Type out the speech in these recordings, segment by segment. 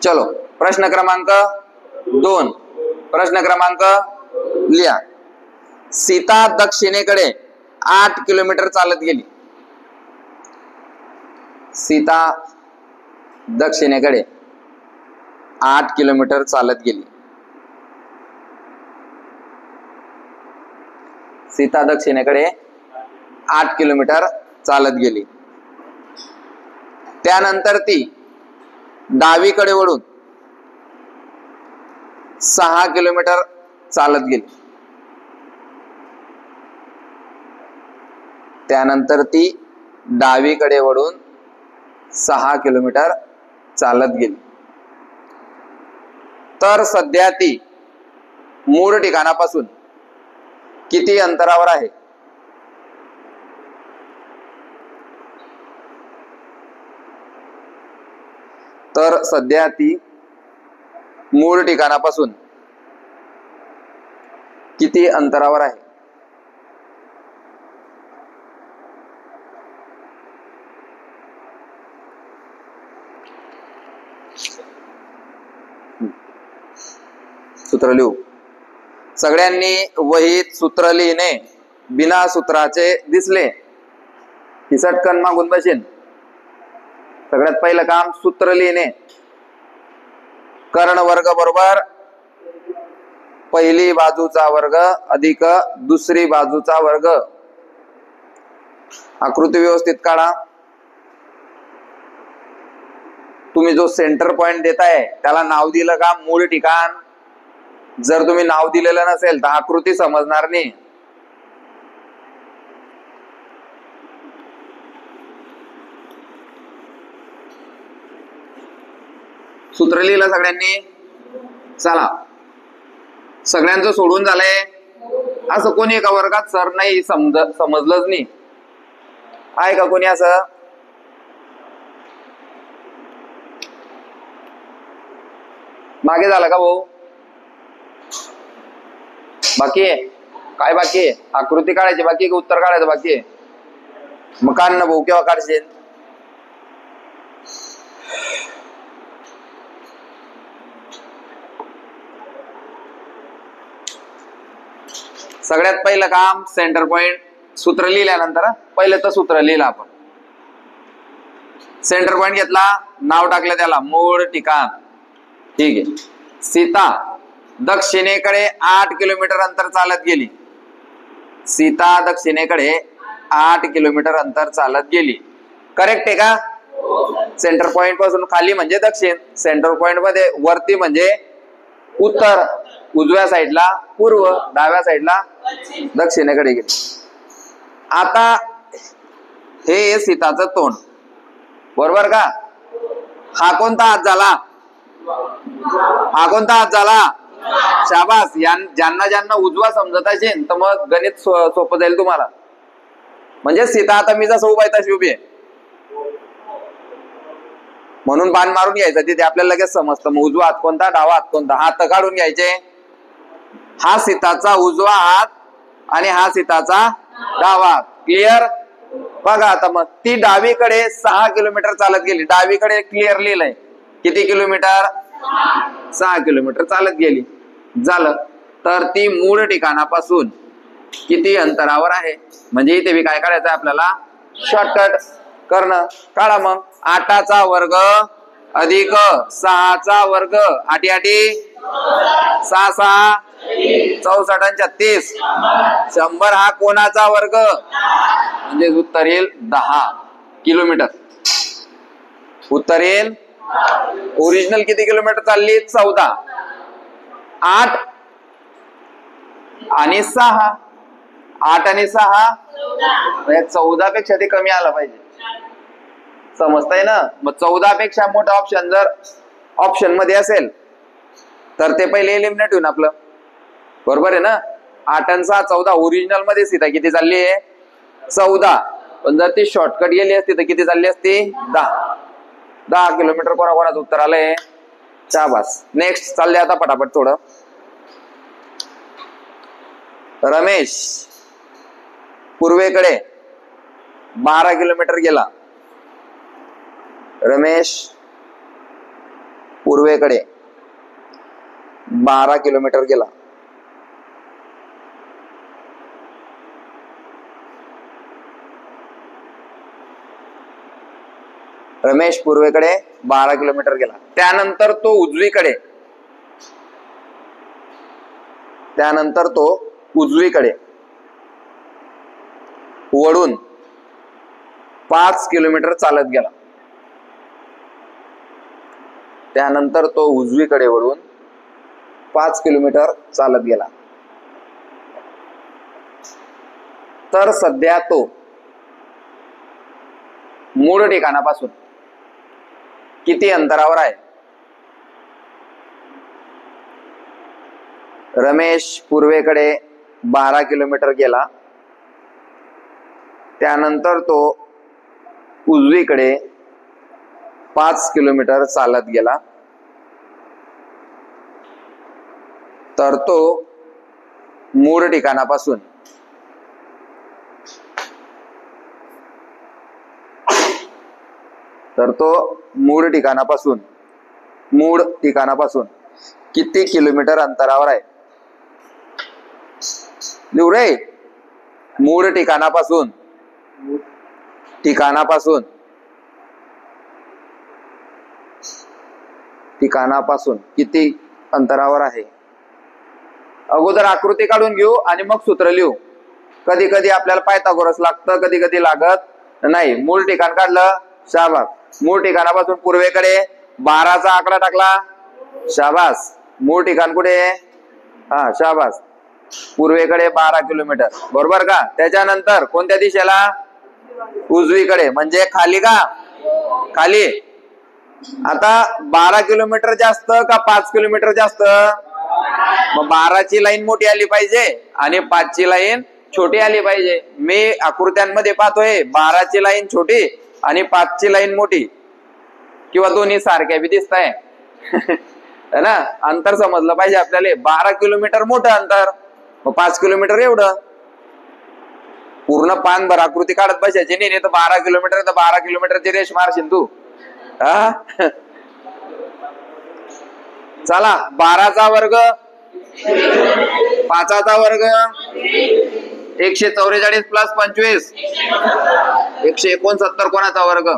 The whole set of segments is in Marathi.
चलो प्रश्न क्रमांक 2, प्रश्न क्रमांक लिहा। सीता दक्षिणेकडे 8 किलोमीटर चालत गेली। सीता दक्षिणेकडे 8 किलोमीटर चालत गेली। सीता दक्षिणेकडे 8 किलोमीटर चालत गेली। त्यानंतर ती डावीकडे वळून 6 किलोमीटर चालत गेली। त्यानंतर ती डावीकडे वळून 6 किलोमीटर चालत गेली। तर सध्या ती मूळ ठिकाणापासून किती अंतरावर आहे? तर सध्या ती मूळ ठिकाणापासून किती अंतरावर आहे? सूत्र लिहू। सगळ्यांनी वहीत सूत्र लिहिणे बिना सूत्राचे दिसले की सटकन मागून बसेन। सगळ्यात पहिलं काम सूत्र लिहिणे। कर्ण वर्ग बरोबर पहिली बाजूचा वर्ग अधिक दुसरी बाजूचा वर्ग। आकृती व्यवस्थित काढा। तुम्ही जो सेंटर पॉइंट देताय त्याला नाव दिलं का मूळ ठिकाण? जर तुम्ही नाव दिलेलं नसेल तर आकृती समजणार नाही। सूत्र लिहिलं सगळ्यांनी? चला सगळ्यांचं सोडून झालंय। असं कोणी एका वर्गात सर नाही समजलंच नाही आहे का कोणी असं? मागे झालं का भाऊ? बाकी आहे? काय बाकी आहे? आकृती काढायची बाकी आहे का उत्तर काढायचं बाकी आहे? मग काढ ना भाऊ, केव्हा काढशील? सगळ्यात पहिलं काम सेंटर पॉइंट सूत्र लिहिल्यानंतर पहिलं तर सूत्र लिहिलं आपण। सेंटर पॉइंट घेतला, नाव टाकलं त्याला मूळ ठिकाण। ठीक आहे। सीता दक्षिणेकडे 8 किलोमीटर अंतर चालत गेली। सीता दक्षिणेकडे 8 किलोमीटर अंतर चालत गेली। करेक्ट आहे का? सेंटर पॉइंट पासून खाली म्हणजे दक्षिण, सेंटर पॉइंट मध्ये वरती म्हणजे उत्तर, उजव्या साईडला पूर्व, डाव्या साईडला दक्षिणेकडे गेली। आता हे सीताचं तोंड बरोबर का? हा कोणता हात झाला? हा कोणता हात झाला? शाबास। ज्यांना ज्यांना उजवा समजत असेल तर मग गणित सोपं जाईल तुम्हाला। म्हणजे सीता आता मी जसं उभा आहे तशी उभी आहे म्हणून बाण मारून घ्यायचं तिथे आपल्याला लगेच समजतं। मग उजवा हात कोणता, डावा हात कोणता, हात काढून घ्यायचे। हा सीताचा उजवा हात आणि हा सीताचा डावा हात। क्लिअर? बघा आता मग ती डावीकडे 6 किलोमीटर चालत गेली। डावीकडे क्लिअर लिहिलंय किती किलोमीटर? 6 किलोमीटर चालत गेली। झालं। तर ती मूळ ठिकाणापासून किती अंतरावर आहे? म्हणजे इथे बी काय करायचं आपल्याला? शॉर्टकट करणं। काढा मग। 8चा वर्ग अधिक 6चा वर्ग, 8 8 6 6 64 आणि 36 100 हा कोणाचा वर्ग? म्हणजे उत्तर येईल 10 किलोमीटर। उत्तर येईल। ओरिजिनल किती किलोमीटर चालली? 14। 8 आणि 6, 8 आणि 6 14 पेक्षा ते कमी आलं पाहिजे। समजताय ना? मग 14 पेक्षा मोठा ऑप्शन जर ऑप्शन मध्ये असेल तर ते पहिले एलिमिनेट होईल आपलं। बरोबर आहे ना? 8 आणि 6 14। ओरिजिनल मध्ये सीता किती चालली आहे? 14। पण जर ती शॉर्टकट गेली असती तर किती चालली असती? 10 किलोमीटर। कोणाकोणाचं उत्तर आलंय? शाबास। नेक्स्ट चालले आता पटापट थोडं। रमेश पूर्वेकडे 12 किलोमीटर गेला। रमेश पूर्वेकडे 12 किलोमीटर गेला. रमेश पूर्वेकडे 12 किलोमीटर गेला. त्यानंतर तो उजवीकडे वळून 5 किलोमीटर चालत गेला. त्यानंतर तो उजवीकडे वळून 5 किलोमीटर चालत गेला. तर सध्या तो मूळ ठिकाणापासून किती अंतरावर आहे? रमेश पूर्वेकडे 12 किलोमीटर गेला. त्यानंतर तो उजवीकडे 5 किलोमीटर चालत गेला. तर तो मूळ ठिकाणापासून किती किलोमीटर अंतरावर आहे? लिहू रे. मूळ ठिकाणापासून किती अंतरावर आहे? अगोदर आकृती काढून घेऊ आणि मग सूत्र लिहू. कधी कधी आपल्याला पायथागोरस लागतं, कधी कधी लागत नाही. मूळ ठिकाण काढलं, शाबास. मूळ ठिकाणापासून पूर्वेकडे 12चा आकडा टाकला, शाबास. मूळ ठिकाण कुठे? हा, शाबास. पूर्वेकडे 12 किलोमीटर, बरोबर का? त्याच्यानंतर कोणत्या दिशेला? उजवीकडे, म्हणजे खाली का? खाली. आता 12 किलोमीटर जास्त का 5 किलोमीटर जास्त? मग 12ची लाईन मोठी आली पाहिजे आणि 5ची लाईन छोटी आली पाहिजे. मी आकृत्यांमध्ये पाहतोय 12ची लाईन छोटी आणि 5ची लाईन मोठी, किंवा दोन्ही सारख्या बी दिसत आहे. है ना? अंतर समजलं पाहिजे आपल्याला. 12 किलोमीटर मोठं अंतर, मग 5 किलोमीटर एवढं. पूर्ण पानभर आकृती काढत बसायची नाही तर 12 किलोमीटर तर 12 किलोमीटरची रेष मारशील तू. चला, 12चा वर्ग 5चा वर्ग 144 प्लस 25 169 कोणाचा वर्ग?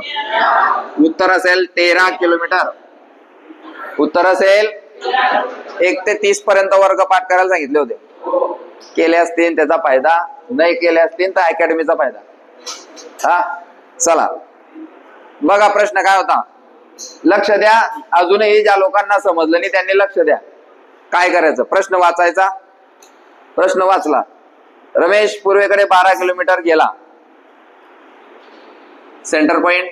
उत्तर असेल 13 किलोमीटर. उत्तर असेल 1 ते 30 पर्यंत वर्ग पाठ करायला सांगितले होते. केले असतील त्याचा फायदा, नाही केले असतील तर अकॅडमीचा फायदा. हा, चला बघा प्रश्न काय होता. लक्ष द्या. अजूनही ज्या लोकांना समजलं नाही त्यांनी लक्ष द्या. काय करायचं? प्रश्न वाचायचा. प्रश्न वाचला. रमेश पूर्वेकडे 12 किलोमीटर गेला. सेंटर पॉइंट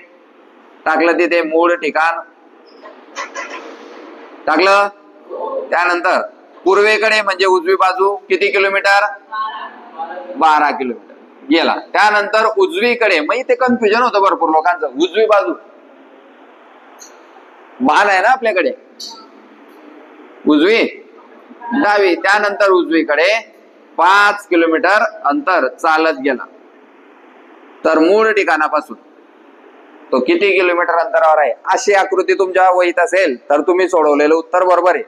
टाकलं, तिथे मूळ ठिकाण टाकलं. त्यानंतर पूर्वेकडे म्हणजे उजवी बाजू किती किलोमीटर? 12 किलोमीटर गेला. त्यानंतर उजवीकडे, मग इथे कन्फ्युजन होतं भरपूर लोकांचं. उजवी बाजू मान आहे ना आपल्याकडे, उजवी डावी. त्यानंतर उजवीकडे 5 किलोमीटर अंतर चालत गेला. तर मूळ ठिकाणापासून तो किती किलोमीटर अंतरावर आहे? अशी आकृती तुमच्या वहीत असेल तर तुम्ही सोडवलेलं उत्तर बरोबर आहे.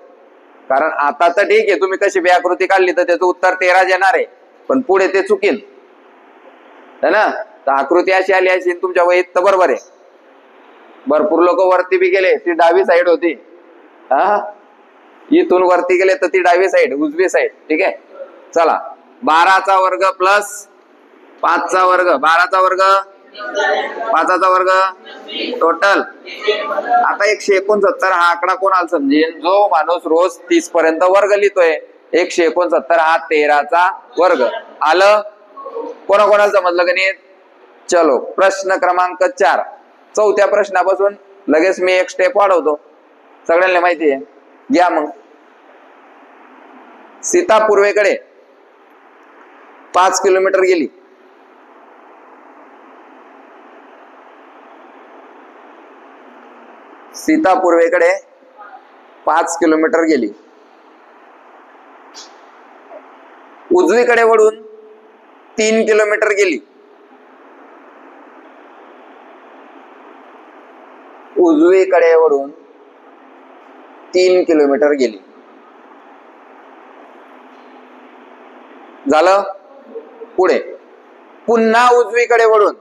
कारण आता तर ठीक आहे, तुम्ही कशी बी आकृती काढली तर त्याचं उत्तर 13 येणार आहे, पण पुढे ते चुकील है ना. तर आकृती अशी आली अशी तुमच्या वहीत तर बरोबर आहे. भरपूर लोक वरती बी गेले, ती डावी साईड होती. इथून वरती गेले तर ती डावी साईड, उजवी साईड. ठीक आहे, चला. 12चा वर्ग प्लस 5चा वर्ग, 12चा वर्ग 5चा वर्ग टोटल. आता 169 हा आकडा कोणाला समजेल? जो माणूस रोज 30 पर्यंत वर्ग लिहितोय. 169 हा 13चा वर्ग आलं. कोणाकोणाला समजलं गणित? चलो, प्रश्न क्रमांक 4. चौथ्या प्रश्नापासून लगेच मी एक स्टेप वाढवतो, सगळ्यांना माहिती आहे. घ्या मग. सीता पूर्वेकडे 5 किलोमीटर गेली. सीता पूर्वेकडे 5 किलोमीटर गेली. उजवीकडे वळून 3 किलोमीटर गेली. उजवीकडे वळून 3 किलोमीटर गेली. झालं. पुढे पुन्हा उजवीकडे वळून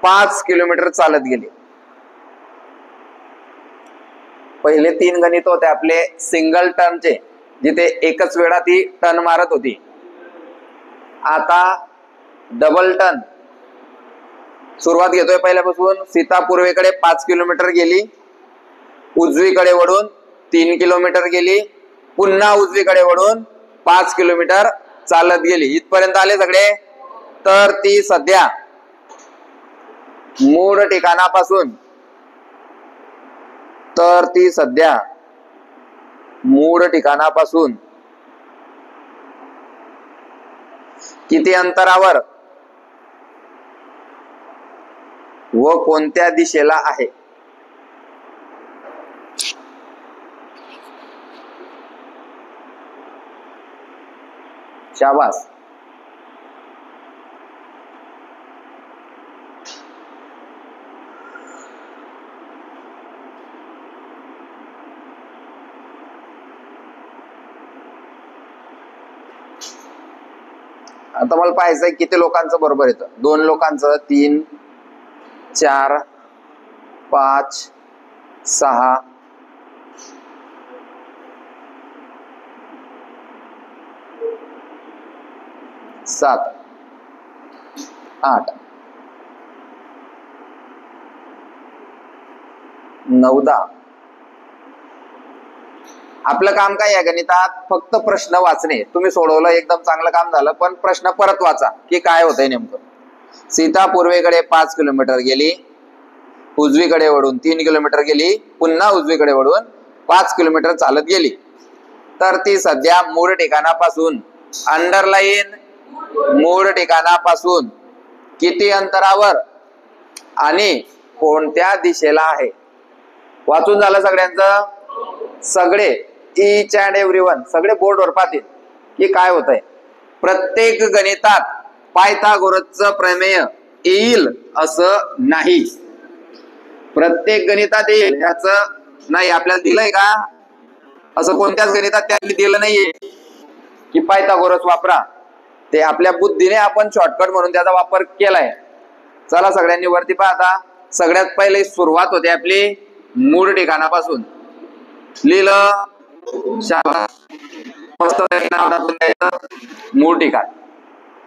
5 किलोमीटर चालत गेली. पहिले 3 गणित होते आपले सिंगल टर्नचे, जिथे एकच वेळा ती टर्न मारत होती. आता डबल टर्न सुरुवात घेतोय पहिल्यापासून. सीता पूर्वेकडे 5 किलोमीटर गेली, उजवीकडे वळून 3 किलोमीटर गेली, पुन्हा उजवीकडे वळून 5 किलोमीटर चालत गेली. इथपर्यंत आले सगळे. तर ती सध्या मूळ ठिकाणापासून किती अंतरावर व कोणत्या दिशेला आहे? शाबास. आता मला पाहायचंय किती लोकांचं बरोबर येतं. 2 लोकांचं, 3, 4, 5, 6, 7, 8, 9, 10. आपलं काम काय आहे गणितात? फक्त प्रश्न वाचणे. तुम्ही सोडवलं, एकदम चांगलं काम झालं. पण प्रश्न परत वाचा की काय होतंय नेमकं. सीता पूर्वेकडे 5 किलोमीटर गेली, उजवीकडे वळून 3 किलोमीटर गेली, पुन्हा उजवीकडे वळून 5 किलोमीटर चालत गेली. तर ती सध्या मूळ ठिकाणापासून, अंडरलाईन, मूळ ठिकाणापासून किती अंतरावर आणि कोणत्या दिशेला आहे? वाचून झालं सगळ्यांचं? सगळे ईच अँड एव्हरीवन सगळे बोर्डवर पाहतील की काय होतंय. प्रत्येक गणितात पायथागोरसचं प्रमेय येईल असं नाही. प्रत्येक गणितात येईल याचं नाही. आपल्याला दिलंय का? असं कोणत्याच गणितात त्यांनी दिलं नाहीये की पायथागोरस वापरा. ते आपल्या बुद्धीने आपण शॉर्टकट म्हणून त्याचा वापर केलाय. चला सगळ्यांनी वरती पाहता. सगळ्यात पहिले सुरुवात होते आपली मूळ ठिकाणापासून. लिहिलं. मस्त मूळ ठिकाण.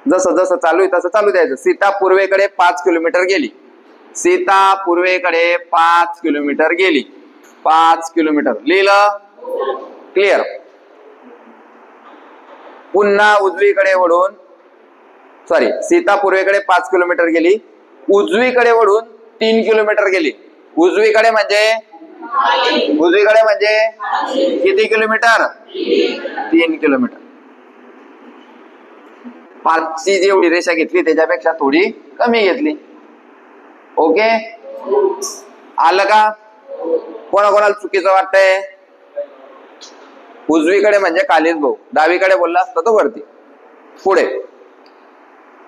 जसं जसं चालू आहे तसं चालू द्यायचं. सीता पूर्वेकडे 5 किलोमीटर गेली. सीता पूर्वेकडे 5 किलोमीटर गेली. 5 किलोमीटर लिहिलं. क्लिअर. पुन्हा उजवीकडे वळून, सॉरी, सीता पूर्वेकडे 5 किलोमीटर गेली, उजवीकडे वळून 3 किलोमीटर गेली. उजवीकडे म्हणजे किती किलोमीटर? 3 किलोमीटर. 5ची जेवढी रेषा घेतली त्याच्यापेक्षा थोडी कमी घेतली. ओके, आलं का? कोणाकोणाला चुकीचं वाटतंय? उजवीकडे म्हणजे खालीच भाऊ, डावीकडे बोलला असता तो वरती. पुढे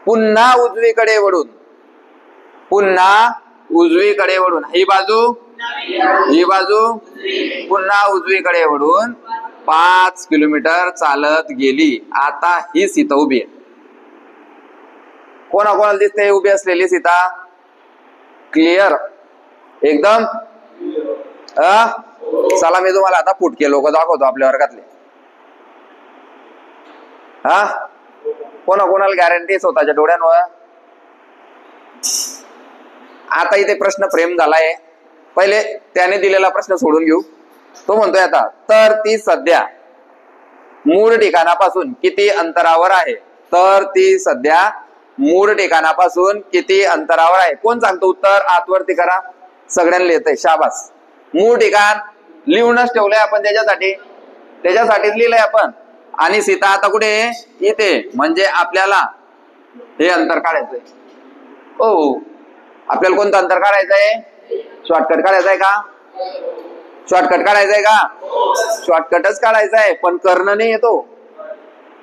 पुन्हा उजवीकडे वळून, ही बाजू, पुन्हा उजवीकडे वळून 5 किलोमीटर चालत गेली. आता ही सीता उभी आहे. कोणाकोणाला दिसते उभी असलेली सीता? क्लिअर एकदम. चला मी तुम्हाला आता फुटके लोक दाखवतो आपल्या वर्गातले. कोणाकोणाला गॅरंटी स्वतःच्या डोळ्यांवर? आता इथे प्रश्न फ्रेम झालाय. पहिले त्याने दिलेला प्रश्न सोडून घेऊ. तो म्हणतोय आता, तर ती सध्या मूळ ठिकाणापासून किती अंतरावर आहे? तर ती सध्या मूळ ठिकाणापासून किती अंतरावर आहे? कोण सांगतो उत्तर? आतवरती करा. सगळ्यांना येतंय. शाबास. मूळ ठिकाण लिहूनच ठेवलंय आपण त्याच्यासाठीच लिहिलंय आपण. आणि सीता आता कुठे? इथे. म्हणजे आपल्याला हे अंतर काढायचंय. हो, आपल्याला कोणतं अंतर काढायचंय? शॉर्टकट काढायचंय का? शॉर्टकटच काढायचंय. पण कर्ण नाही येतो.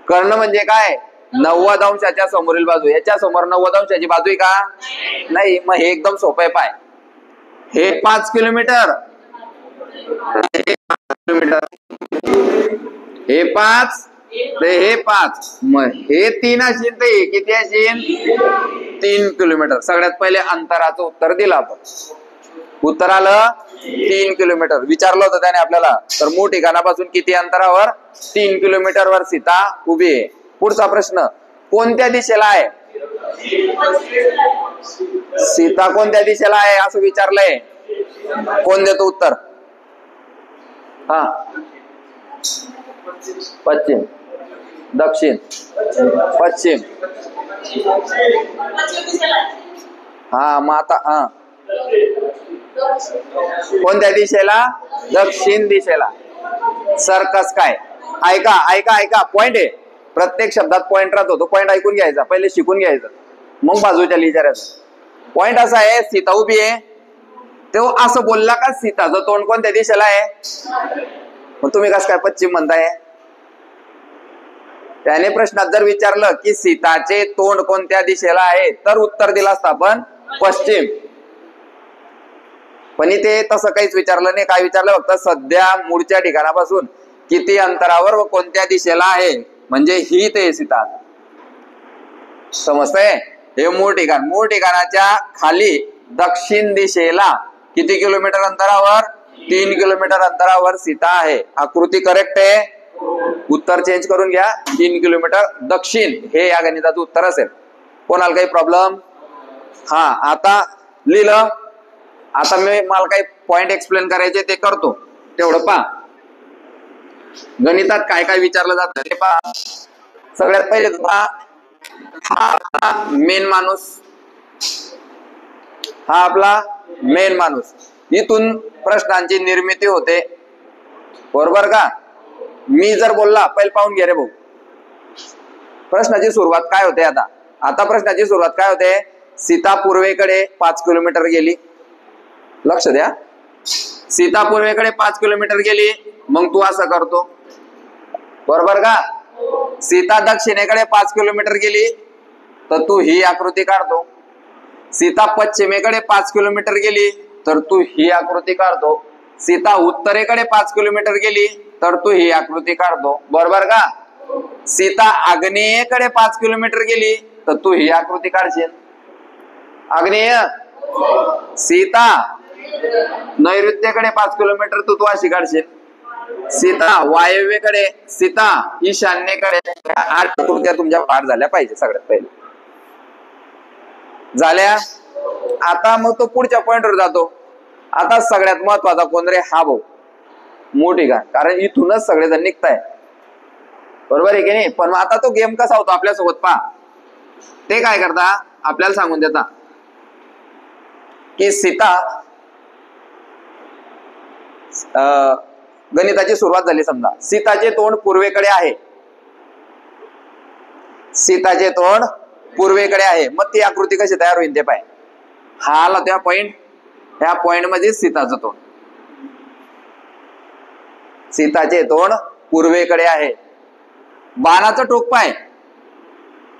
कर्ण म्हणजे काय? 90 अंशाच्या समोरील बाजू. याच्या समोर 90 अंशाची बाजू आहे का? नाही. मग हे एकदम सोपं आहे. पाय हे 5 किलोमीटर किलोमीटर, हे 5 ते हे 5, मग हे 3 असेल तर हे किती असेल? 3 किलोमीटर. सगळ्यात पहिले अंतराचं उत्तर दिलं आपण. उत्तर आलं 3 किलोमीटर. विचारलं होतं त्याने आपल्याला, तर मूळ ठिकाणापासून किती अंतरावर? 3 किलोमीटरवर सीता उभी आहे. पुढचा प्रश्न, कोणत्या दिशेला आहे? सीता कोणत्या दिशेला आहे असं विचारलंय. कोण देतो उत्तर? हा, पश्चिम, दक्षिण, पश्चिम. हा, मग आता हा कोणत्या दिशेला? दक्षिण दिशेला. सर्कस काय? ऐका ऐका ऐका, पॉइंट आहे. प्रत्येक शब्दात पॉइंट राहतो. तो पॉइंट ऐकून घ्यायचा, पहिले शिकून घ्यायचं, मग बाजूच्या विचारायचं. पॉइंट असा आहे, सीता उभी आहे, तो असं बोलला का सीताचं तोंड कोणत्या दिशेला आहे? मग तुम्ही कसं काय पश्चिम म्हणताय? त्याने प्रश्नात जर विचारलं की सीताचे तोंड कोणत्या दिशेला आहे, तर उत्तर दिलं असतं आपण पश्चिम. पण इथे तसं काहीच विचारलं नाही. काय विचारलं? फक्त सध्या मूळच्या ठिकाणापासून किती अंतरावर व कोणत्या दिशेला आहे, म्हणजे ही ते सीता. समजतंय? हे मूळ ठिकाण. मूळ ठिकाणाच्या खाली दक्षिण दिशेला किती किलोमीटर अंतरावर? 3 किलोमीटर अंतरावर सीता आहे. आकृती करेक्ट आहे. उत्तर चेंज करून घ्या. 3 किलोमीटर दक्षिण हे या गणिताचं उत्तर असेल. कोणाला काही प्रॉब्लेम? हा, आता लिहिलं. आता मला काही पॉइंट एक्सप्लेन करायचे ते करतो, तेवढं पहा. गणितात काय काय विचारलं जातं ते पहा. सगळ्यात पहिले हा मेन माणूस, हा आपला मेन माणूस. इथून प्रश्नांची निर्मिती होते, बरोबर का? मी जर बोलला, पहिले पाहून घे रे भाऊ, प्रश्नाची सुरुवात काय होते. आता प्रश्नाची सुरुवात काय होते? सीता पूर्वेकडे 5 किलोमीटर गेली. लक्ष द्या, सीता पूर्वेकडे 5 किलोमीटर गेली. मग तू असं करतो, बरोबर का? सीता दक्षिणेकडे 5 किलोमीटर गेली, तर तू ही आकृती काढतो. सीता पश्चिमेकडे 5 किलोमीटर गेली, तर तू ही आकृती काढतो. सीता उत्तरेकडे 5 किलोमीटर गेली, तर तू ही आकृती काढतो, बरोबर का? सीता आग्नेयेकडे 5 किलोमीटर गेली, तर तू ही आकृती काढशील. आग्नेय. सीता नैऋत्येकडे 5 किलोमीटर, तू अशी काढशील. सीता वायव्येकडे, सीता ईशान्येकडे. 8 आकृत्या तुमच्या पाठ झाल्या पाहिजे सगळ्यात पहिले. झाल्या? आता मग तो पुढच्या पॉइंटवर जातो. आता सगळ्यात महत्वाचा कोण रे? हा भाऊ, मूळ ठिकाण. कारण इथूनच सगळेजण निघताय, बरोबर आहे की नाही? पण आता तो गेम कसा होतो आपल्यासोबत पहा. ते काय करता, आपल्याला सांगून देता की सीता, गणिताची सुरुवात झाली. समजा सीताचे तोंड पूर्वेकडे आहे. सीताचे तोंड पूर्वेकडे आहे. मग ती आकृती कशी तयार होईल ते पाय. हा आला त्या पॉइंट, त्या पॉइंट मध्ये सीताचं तोंड. सीताचे तोंड पूर्वेकडे आहे. बाणाचं टोक पाय,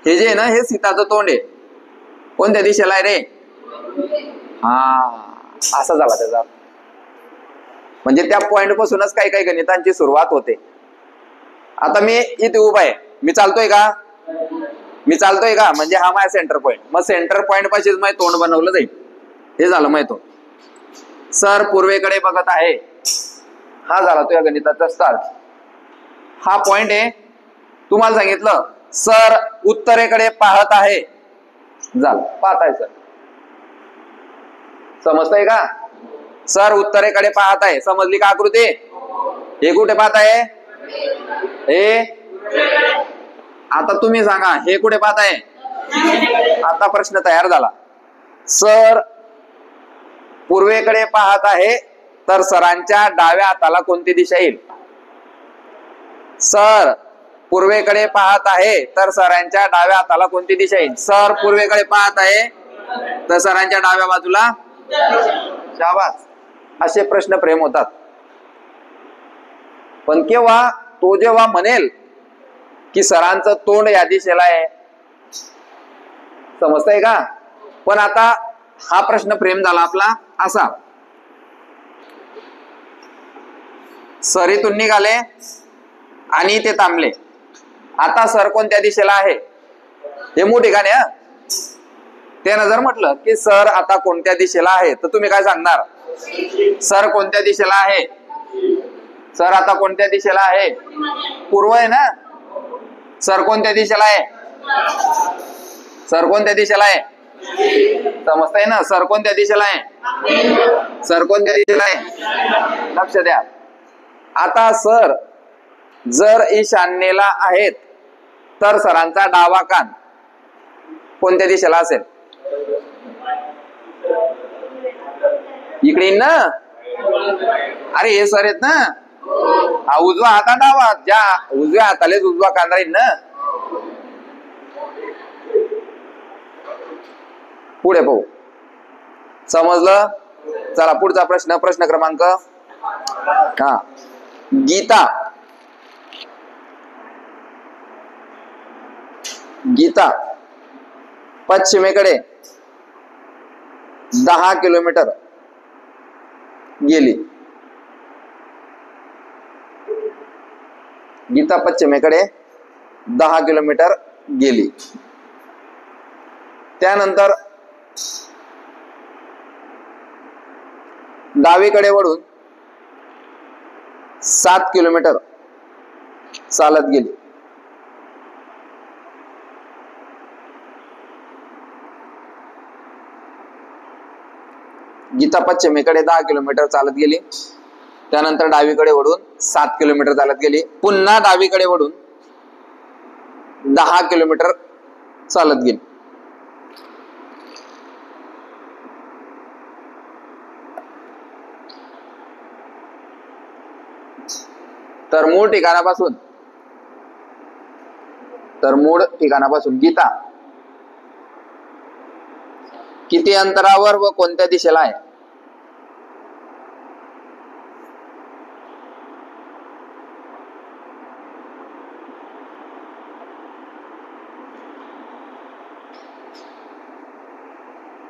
हे जे आहे ना, हे सीताचं तोंड आहे. कोणत्या दिशेला आहे रे? हा, असा झाला त्याचा. म्हणजे त्या पॉइंट पासूनच काही काही गणितांची सुरुवात होते. आता मी इथे उभा आहे, मी चालतोय का? मी चालतोय का? म्हणजे हा माझा सेंटर पॉइंट. मग सेंटर पॉइंट पाशीच माझं तोंड बनवलं जाईल. हे झालं माहिती. सर पूर्वेकडे बघत आहे, हा झाला तो या गणिताचा स्टार्ट. हा पॉइंट आहे. तुम्हाला सांगितलं सर उत्तरेकडे पाहत आहे, झालं पाहत आहे सर. समजतंय का? सर उत्तरेकडे पाहत आहे, समजली का आकृती? हे कुठे पाहत आहे? हे. आता तुम्ही सांगा, हे कुठे पाहत आहे? आता प्रश्न तयार झाला. सर पूर्वेकडे पाहत आहे, तर सरांच्या डाव्या हाताला कोणती दिशा येईल? सर पूर्वेकडे पाहत आहे, तर सरांच्या डाव्या हाताला कोणती दिशा येईल? सर पूर्वेकडे पाहत आहे, तर सरांच्या डाव्या बाजूला. शाबास. असे प्रश्न प्रेम होतात. पण केव्हा? तो जेव्हा म्हणेल की सरांचं तोंड या दिशेला आहे. समजतंय का? पण आता हा प्रश्न प्रेम झाला आपला असा. सरीतून निघाले आणि ते थांबले. आता सर कोणत्या दिशेला आहे हे मूळ ठिकाण आहे. त्यानं जर म्हटलं की सर आता कोणत्या दिशेला आहे तर तुम्ही काय सांगणार? सर कोणत्या दिशेला आहे? सर आता कोणत्या दिशेला आहे? पूर्व आहे ना. सर कोणत्या दिशेला आहे? सर कोणत्या दिशेला आहे? समजतंय ना? सर कोणत्या दिशेला आहे? सर कोणत्या दिशेला आहे? लक्ष द्या. आता सर जर ईशान्येला आहेत तर सरांचा डावा कान कोणत्या दिशेला असेल? इकडे ना. अरे हे सर आहेत ना. हा उजवा हात डावा हात. ज्या उजव्या हातालेच उजवा कान राहील ना. पुढे पाहू. समजलं? चला पुढचा प्रश्न. प्रश्न क्रमांक गीता पश्चिमेकडे 10 किलोमीटर गेली. गीता पश्चिमेकडे 10 किलोमीटर गेली. त्यानंतर डावीकडे वळून 7 किलोमीटर चालत गेली. गीता पश्चिमेकडे 10 किलोमीटर चालत गेली. त्यानंतर डावीकडे वळून 7 किलोमीटर चालत गेली. पुन्हा डावीकडे वळून 10 किलोमीटर चालत गेली. तर मूळ ठिकाणापासून गीता किती अंतरावर व कोणत्या दिशेला आहे?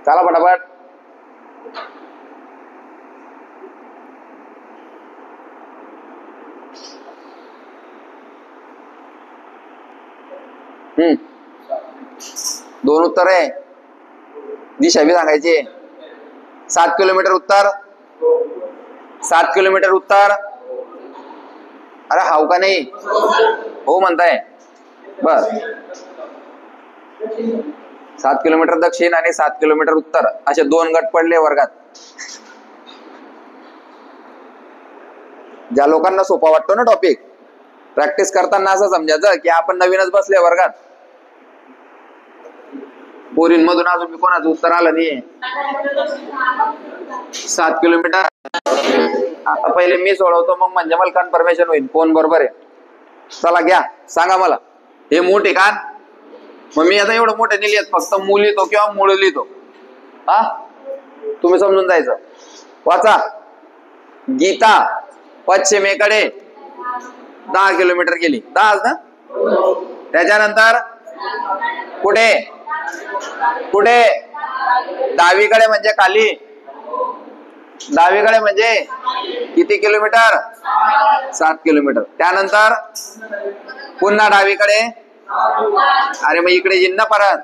चला फटाफट. दोन उत्तर आहे. दिशा भी सांगायची. 7 किलोमीटर उत्तर. 7 किलोमीटर उत्तर. अरे हाव का नाही? हो म्हणताय. बर. 7 किलोमीटर दक्षिण आणि 7 किलोमीटर उत्तर असे 2 गट पडले वर्गात. ज्या लोकांना सोपा वाटतो ना टॉपिक, प्रॅक्टिस करताना असं समजायचं की आपण नवीनच बसले वर्गात. पोरींमधून अजून मी कोणाचं उत्तर आलं नाही. 7 किलोमीटर. आता पहिले मी सोडवतो मग म्हणजे मला कन्फर्मेशन होईल कोण बरोबर आहे. चला घ्या सांगा मला. हे मूळ ठिकाण. मग मी आता एवढं मोठं नाही लिहित, फक्त मूळ लिहितो किंवा मूळ लिहितो. हा तुम्ही समजून जायचं. वाचा. गीता पश्चिमेकडे 10 किलोमीटर गेली. 10 ना. त्याच्यानंतर कुठे कुठे? डावीकडे म्हणजे खाली. डावीकडे म्हणजे किती किलोमीटर? 7 किलोमीटर. त्यानंतर पुन्हा डावीकडे. अरे मग इकडे येईन ना परत.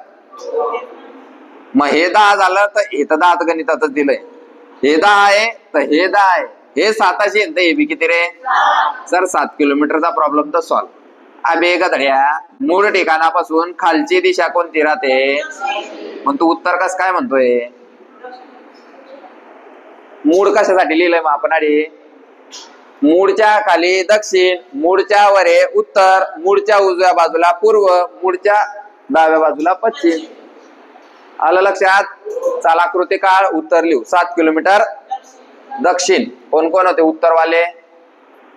मग हे 10 झालं तर हे तर 10 गणितातच दिलंय. हे 10 आहे तर हे 10 आहे. हे 7 येईल तर हे बी किती रे? सर 7 किलोमीटरचा प्रॉब्लेम तर सॉल्व. अबे गधड्या, मूळ ठिकाणापासून खालची दिशा कोणती राहते? मग तू उत्तर कस काय म्हणतोय? मूळ कशासाठी लिहिलंय मग आपण? आधी मूळच्या खाली दक्षिण, मूळच्या वरे उत्तर, मूळच्या उजव्या बाजूला पूर्व, मूळच्या डाव्या बाजूला पश्चिम. आलं लक्षात? चला कृती काळ उत्तर लिहू. 7 किलोमीटर दक्षिण. कोण कोण होते उत्तरवाले?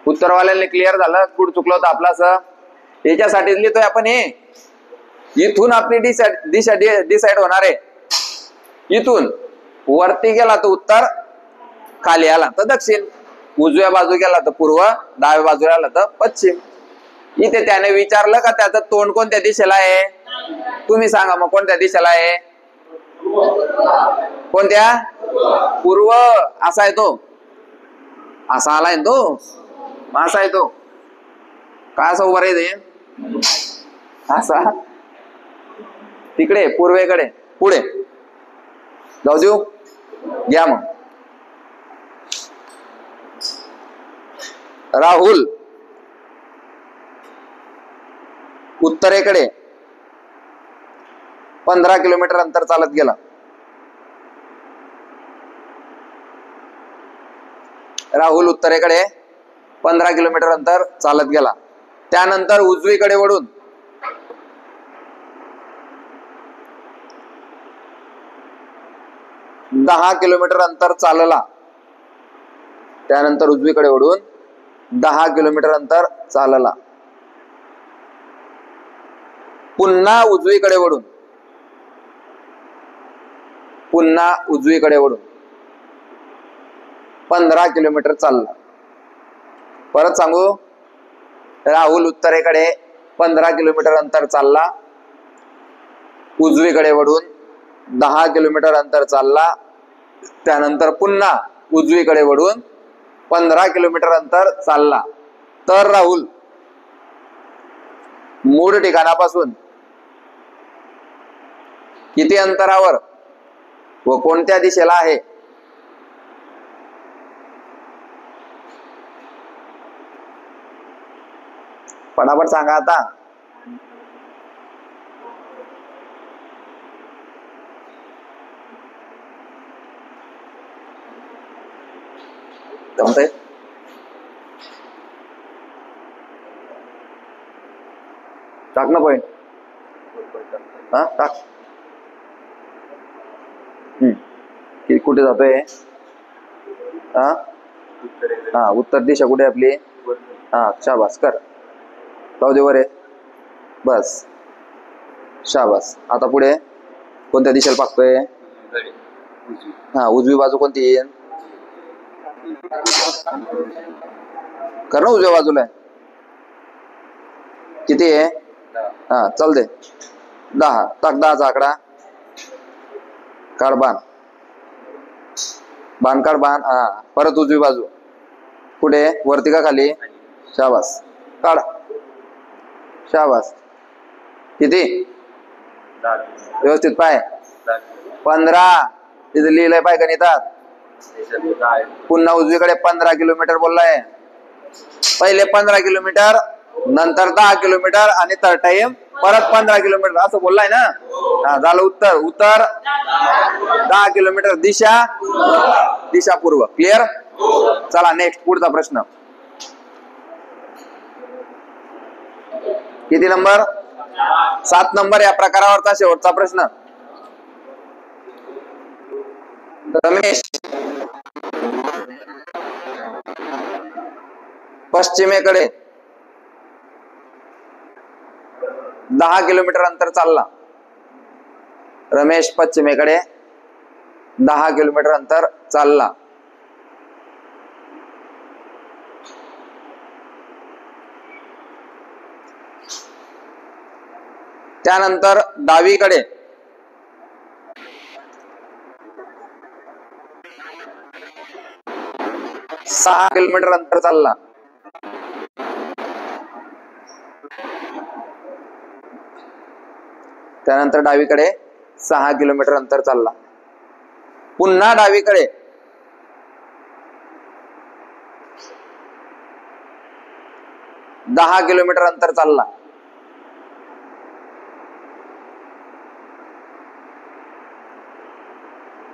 उत्तरवाल्यांनी क्लिअर झालं. कुठं चुकलं होतं आपलं असं? याच्यासाठीच लिहितोय आपण हे. इथून आपली दिशा डिसाइड होणार आहे. इथून वरती गेला तर उत्तर, खाली आला तर दक्षिण, उजव्या बाजू गेला तर पूर्व, डाव्या बाजूला आला तर पश्चिम. इथे त्याने विचारलं का त्याचं तोंड कोणत्या दिशेला आहे? तुम्ही सांगा मग कोणत्या दिशेला आहे? कोणत्या? पूर्व. असा आहे तो. असा आलाय तो. असा आहे तो. काय असा उभा राहते असा तिकडे पूर्वेकडे पुढे जाऊ देऊ घ्या. मग राहुल उत्तरेकडे 15 किलोमीटर अंतर चालत गेला. राहुल उत्तरेकडे 15 किलोमीटर अंतर चालत गेला. त्यानंतर उजवीकडे वळून 10 किलोमीटर अंतर चालला. त्यानंतर उजवीकडे वळून 10 किलोमीटर अंतर चालला. पुन्हा उजवीकडे वळून 15 किलोमीटर चालला. परत सांगू, राहुल उत्तरेकडे 15 किलोमीटर अंतर चालला, उजवीकडे वळून 10 किलोमीटर अंतर चालला, त्यानंतर पुन्हा उजवीकडे वळून 15 किलोमीटर अंतर चालला. तर राहुल मूळ ठिकाणापासून किती अंतरावर व कोणत्या दिशेला आहे? पटापट सांगा आता. जमतंय? टाक ना पॉइंट. हा टाक. कुठे जातोय? हा उत्तर दिशा कुठे आपली? हा शाबास कर. जाऊ दे वर आहे. बस शाबास. आता पुढे कोणत्या दिशेला पाहतोय? हा उजवी बाजू कोणती येईल? कर ना उजव्या बाजूला आहे. किती आहे? हा चल दे 10. टाक 10चा आकडा. काढ बाण. बाण काढ बाण. हा परत उजवी बाजू. कुठे? वरती का खाली? शाबास काढ. शाबास. किती? व्यवस्थित पाय. 15. तिथे लिहिलंय पाय गणितात. पुन्हा उजवीकडे 15 किलोमीटर बोललाय. पहिले 15 किलोमीटर, नंतर 10 किलोमीटर आणि थर्ड टाइम परत 15 किलोमीटर असं बोललाय ना. हा झालं उत्तर. उत्तर 10 किलोमीटर. दिशा पूर्व. क्लिअर? चला नेक्स्ट पुढचा प्रश्न. किती नंबर? 7 नंबर या प्रकारावरचा शेवटचा प्रश्न. रमेश पश्चिमेकडे 10 किलोमीटर अंतर चालला. रमेश पश्चिमेकडे 10 किलोमीटर अंतर चालला. त्यानंतर डावीकडे 6 किलोमीटर अंतर चालला. त्यानंतर डावीकडे 6 किलोमीटर अंतर चालला. पुन्हा डावीकडे 10 किलोमीटर अंतर चालला.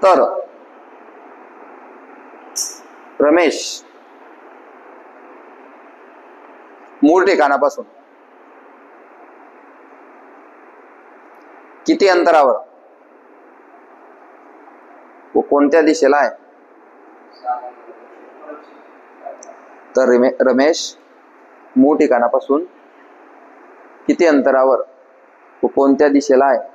तर रमेश मूळ ठिकाणापासून किती अंतरावर व कोणत्या दिशेला आहे? तर रमेश मूळ ठिकाणापासून किती अंतरावर व कोणत्या दिशेला आहे?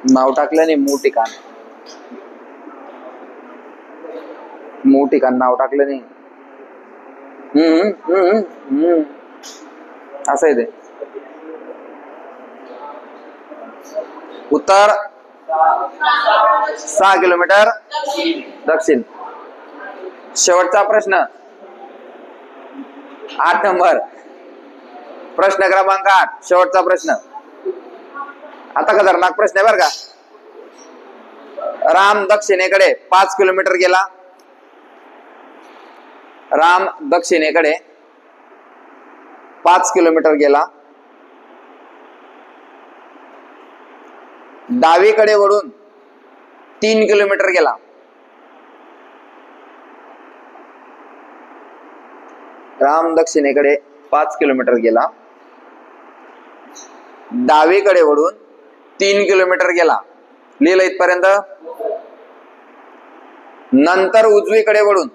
नाव टाकलं नाही, मूळ ठिकाण. मूळ ठिकाण नाव टाकलं नाही. असं आहे ते. उत्तर 6 किलोमीटर दक्षिण. शेवटचा प्रश्न 8 नंबर. प्रश्न क्रमांक 8, शेवटचा प्रश्न. आता खतरनाक प्रश्न आहे बर का. राम दक्षिणेकडे 5 किलोमीटर गेला. राम दक्षिणेकडे 5 किलोमीटर गेला. डावीकडे वळून 3 किलोमीटर गेला. राम दक्षिणेकडे 5 किलोमीटर गेला. डावीकडे वळून 3 किलोमीटर गेला. लिहिलं इथपर्यंत. नंतर उजवीकडे वळून